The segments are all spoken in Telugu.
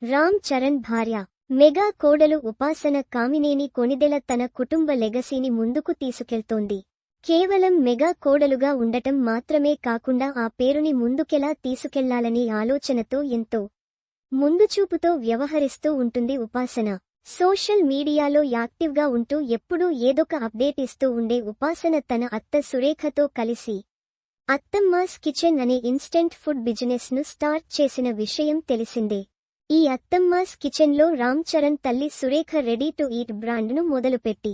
రామ్ చరణ్ భార్య మెగా కోడలు ఉపాసన కామినేని కొణిదెల తన కుటుంబ లెగసీని ముందుకు తీసుకెళ్తోంది. కేవలం మెగా కోడలుగా ఉండటం మాత్రమే కాకుండా ఆ పేరుని ముందుకెలా తీసుకెళ్లాలనే ఆలోచనతో ఎంతో ముందుచూపుతో వ్యవహరిస్తూ ఉంటుంది ఉపాసన. సోషల్ మీడియాలో యాక్టివ్గా ఉంటూ ఎప్పుడూ ఏదొక అప్డేట్ ఇస్తూ ఉండే ఉపాసన తన అత్త సురేఖతో కలిసి అత్తమ్మాస్ కిచెన్ అనే ఇన్స్టెంట్ ఫుడ్ బిజినెస్ ను స్టార్ట్ చేసిన విషయం తెలిసిందే. ఈ అత్తమ్మాస్ కిచెన్లో రామ్ చరణ్ తల్లి సురేఖ రెడీ టు ఈట్ బ్రాండ్ను మొదలుపెట్టి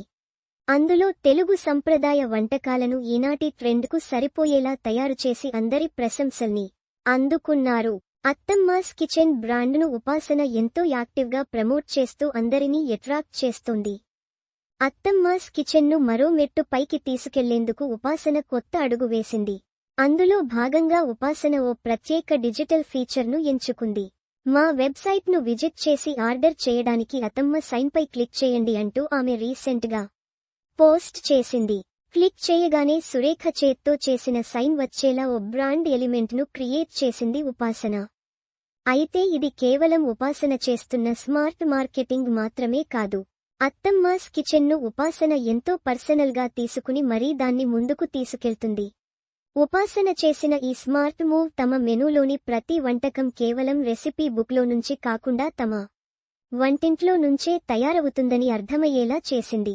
అందులో తెలుగు సంప్రదాయ వంటకాలను ఈనాటి ట్రెండ్కు సరిపోయేలా తయారుచేసి అందరి ప్రశంసల్ని అందుకున్నారు. అత్తమ్మాస్ కిచెన్ బ్రాండ్ను ఉపాసన ఎంతో యాక్టివ్గా ప్రమోట్ చేస్తూ అందరినీ అట్రాక్ట్ చేస్తోంది. అత్తమ్మాస్ కిచెన్ను మరో మెట్టు పైకి తీసుకెళ్లేందుకు ఉపాసన కొత్త అడుగు వేసింది. అందులో భాగంగా ఉపాసన ఓ ప్రత్యేక డిజిటల్ ఫీచర్ను ఎంచుకుంది. మా వెబ్సైట్ను విజిట్ చేసి ఆర్డర్ చేయడానికి అత్తమ్మ సైన్పై క్లిక్ చేయండి అంటూ ఆమె రీసెంట్గా పోస్ట్ చేసింది. క్లిక్ చేయగానే సురేఖ చేత్తో చేసిన సైన్ వచ్చేలా ఓ బ్రాండ్ ఎలిమెంట్ను క్రియేట్ చేసింది ఉపాసన. అయితే ఇది కేవలం ఉపాసన చేస్తున్న స్మార్ట్ మార్కెటింగ్ మాత్రమే కాదు. అత్తమ్మాస్ కిచెన్ను ఉపాసన ఎంతో పర్సనల్గా తీసుకుని మరీ దాన్ని ముందుకు తీసుకెళ్తుంది. ఉపాసన చేసిన ఈ స్మార్ట్ మూవ్ తమ మెనూలోని ప్రతి వంటకం కేవలం రెసిపీ బుక్లో నుంచి కాకుండా తమ వంటింట్లో నుంచే తయారవుతుందని అర్థమయ్యేలా చేసింది.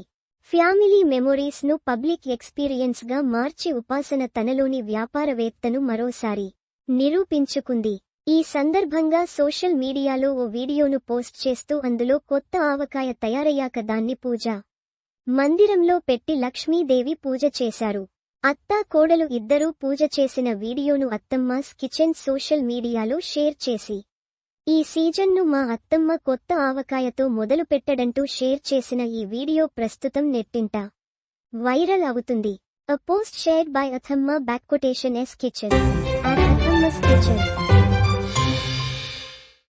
ఫ్యామిలీ మెమొరీస్ ను పబ్లిక్ ఎక్స్పీరియన్స్ గా మార్చి ఉపాసన తనలోని వ్యాపారవేత్తను మరోసారి నిరూపించుకుంది. ఈ సందర్భంగా సోషల్ మీడియాలో ఓ వీడియోను పోస్ట్ చేస్తూ అందులో కొత్త ఆవకాయ తయారయ్యాక దాన్ని పూజా మందిరంలో పెట్టి లక్ష్మీదేవి పూజ చేశారు. అత్తా కోడలు ఇద్దరూ పూజ చేసిన వీడియోను అత్తమ్మాస్ కిచెన్ సోషల్ మీడియాలో షేర్ చేసి ఈ సీజన్ను మా అత్తమ్మ కొత్త ఆవకాయతో మొదలు పెట్టడంటూ షేర్ చేసిన ఈ వీడియో ప్రస్తుతం నెట్టింట వైరల్ అవుతుంది. A post shared by Athamma _ S Kitchen at Athamma's Kitchen.